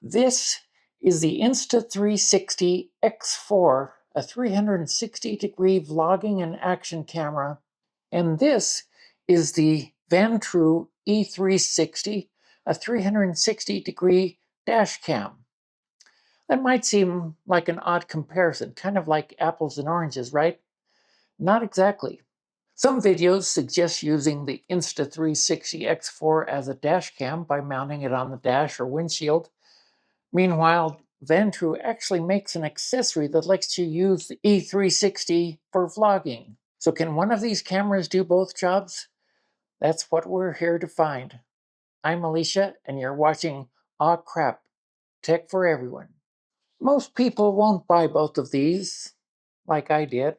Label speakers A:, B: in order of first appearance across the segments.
A: This is the Insta360 X4, a 360-degree vlogging and action camera. And this is the Vantrue E360, a 360-degree dash cam. That might seem like an odd comparison, kind of like apples and oranges, right? Not exactly. Some videos suggest using the Insta360 X4 as a dash cam by mounting it on the dash or windshield. Meanwhile, Vantrue actually makes an accessory that lets you use the E360 for vlogging. So can one of these cameras do both jobs? That's what we're here to find. I'm Alicia, and you're watching Aw Crap, Tech for Everyone. Most people won't buy both of these, like I did.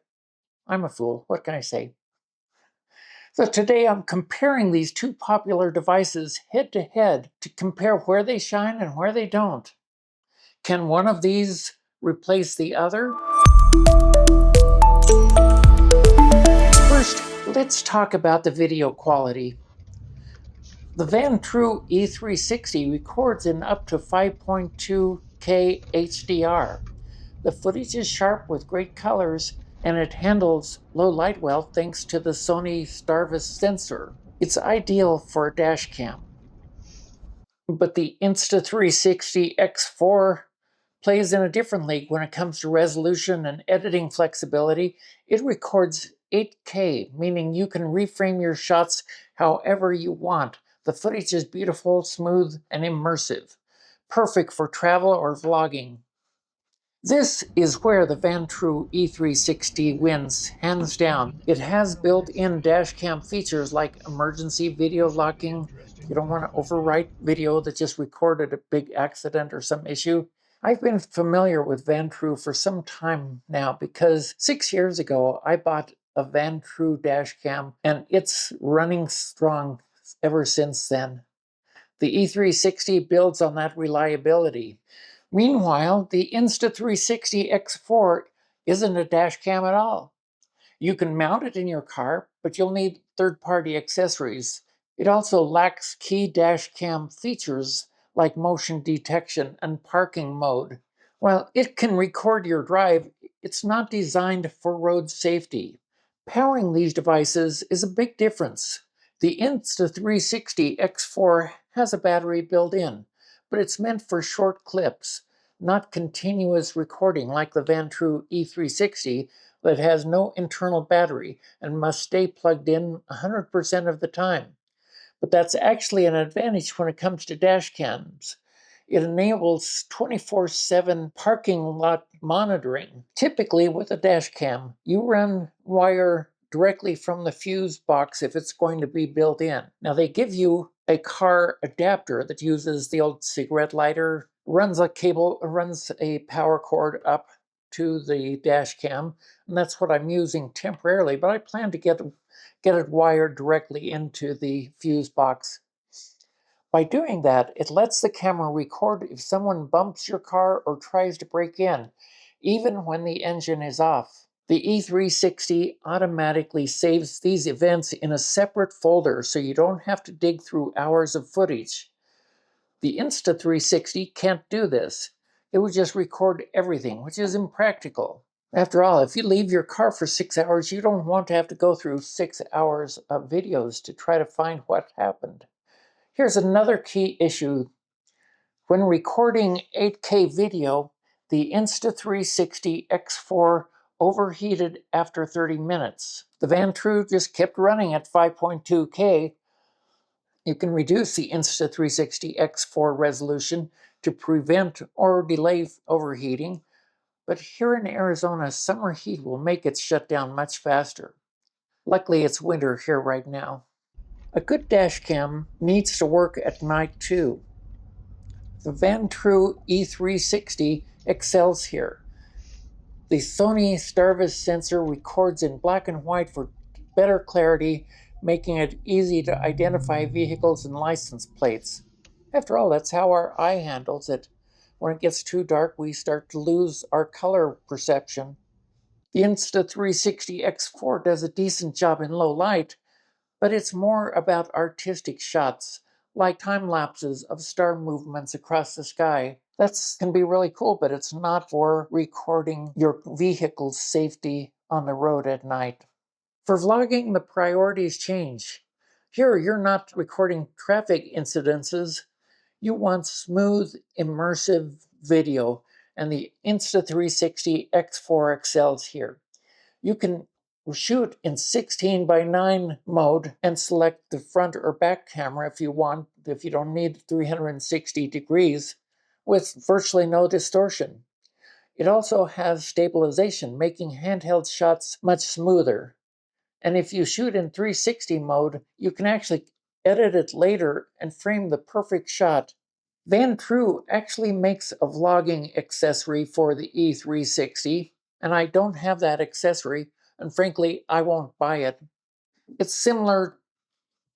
A: I'm a fool, what can I say? So today I'm comparing these two popular devices head to head to compare where they shine and where they don't. Can one of these replace the other? First, let's talk about the video quality. The Vantrue E360 records in up to 5.2K HDR. The footage is sharp with great colors, and it handles low light well thanks to the Sony Starvis sensor. It's ideal for a dash cam. But the Insta360 X4 plays in a different league when it comes to resolution and editing flexibility. It records 8K, meaning you can reframe your shots however you want. The footage is beautiful, smooth, and immersive. Perfect for travel or vlogging. This is where the Vantrue E360 wins, hands down. It has built-in dashcam features like emergency video locking. You don't want to overwrite video that just recorded a big accident or some issue. I've been familiar with Vantrue for some time now because 6 years ago I bought a Vantrue dashcam and it's running strong ever since then. The E360 builds on that reliability. Meanwhile, the Insta360 X4 isn't a dash cam at all. You can mount it in your car, but you'll need third-party accessories. It also lacks key dash cam features like motion detection and parking mode. While it can record your drive, it's not designed for road safety. Powering these devices is a big difference. The Insta360 X4 has a battery built in, but it's meant for short clips, not continuous recording like the Vantrue E360 that has no internal battery and must stay plugged in 100% of the time. But that's actually an advantage when it comes to dash cams. It enables 24/7 parking lot monitoring. Typically with a dash cam, you run wire directly from the fuse box if it's going to be built in. Now they give you a car adapter that uses the old cigarette lighter, runs a power cord up to the dash cam, and that's what I'm using temporarily, but I plan to get it wired directly into the fuse box. By doing that, it lets the camera record if someone bumps your car or tries to break in, even when the engine is off. The E360 automatically saves these events in a separate folder so you don't have to dig through hours of footage. The Insta360 can't do this. It would just record everything, which is impractical. After all, if you leave your car for 6 hours, you don't want to have to go through 6 hours of videos to try to find what happened. Here's another key issue. When recording 8K video, the Insta360 X4 overheated after 30 minutes. The Vantrue just kept running at 5.2K. You can reduce the Insta360 X4 resolution to prevent or delay overheating, but here in Arizona, summer heat will make it shut down much faster. Luckily, it's winter here right now. A good dash cam needs to work at night too. The Vantrue E360 excels here. The Sony Starvis sensor records in black and white for better clarity, making it easy to identify vehicles and license plates. After all, that's how our eye handles it. When it gets too dark, we start to lose our color perception. The Insta360 X4 does a decent job in low light, but it's more about artistic shots like time lapses of star movements across the sky. That can be really cool, but it's not for recording your vehicle's safety on the road at night. For vlogging, the priorities change. Here, you're not recording traffic incidences. You want smooth, immersive video, and the Insta360 X4 excels here. You can shoot in 16:9 mode and select the front or back camera if you want, if you don't need 360 degrees, with virtually no distortion. It also has stabilization, making handheld shots much smoother. And if you shoot in 360 mode, you can actually edit it later and frame the perfect shot. Vantrue actually makes a vlogging accessory for the E360, and I don't have that accessory, and frankly, I won't buy it. It's similar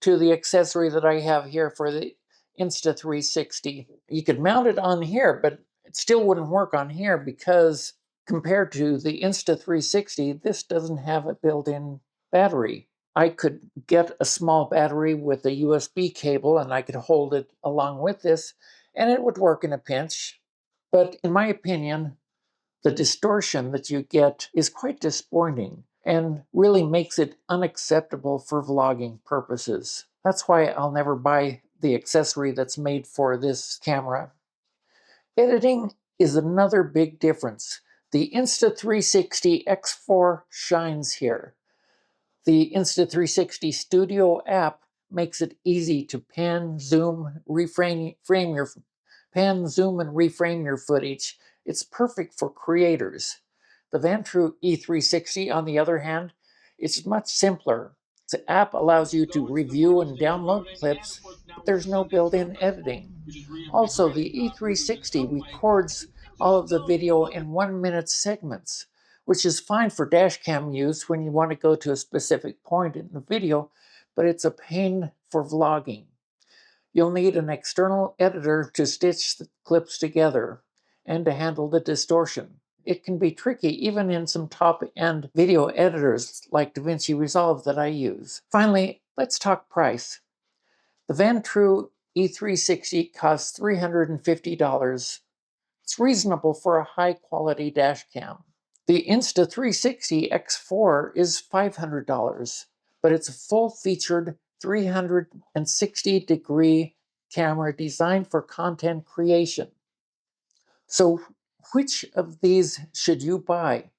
A: to the accessory that I have here for the Insta360. You could mount it on here, but it still wouldn't work on here because compared to the Insta360, this doesn't have a built-in battery. I could get a small battery with a USB cable and I could hold it along with this, and it would work in a pinch. But in my opinion, the distortion that you get is quite disappointing and really makes it unacceptable for vlogging purposes. That's why I'll never buy the accessory that's made for this camera. Editing is another big difference. The Insta360 X4 shines here. The Insta360 Studio app makes it easy to pan, zoom, and reframe your footage. It's perfect for creators. The Vantrue E360, on the other hand, it's much simpler. The app allows you to review and download clips, but there's no built-in editing. Also, the E360 records all of the video in 1-minute segments, which is fine for dashcam use when you want to go to a specific point in the video, but it's a pain for vlogging. You'll need an external editor to stitch the clips together and to handle the distortion. It can be tricky even in some top-end video editors like DaVinci Resolve that I use. Finally, let's talk price. The Vantrue E360 costs $350. It's reasonable for a high-quality dashcam. The Insta360 X4 is $500, but it's a full-featured 360-degree camera designed for content creation. So which of these should you buy?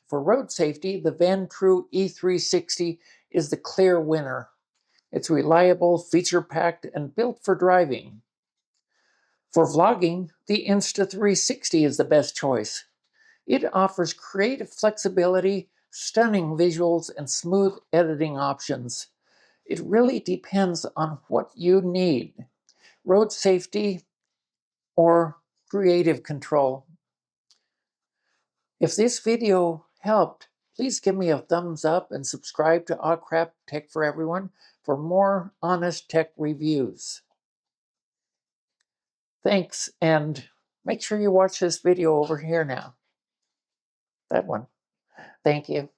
A: For road safety, the Vantrue E360 is the clear winner. It's reliable, feature-packed, and built for driving. For vlogging, the Insta360 is the best choice. It offers creative flexibility, stunning visuals, and smooth editing options. It really depends on what you need: road safety or creative control. If this video helped, please give me a thumbs up and subscribe to Aw Crap Tech for Everyone for more honest tech reviews. Thanks, and make sure you watch this video over here now. That one. Thank you.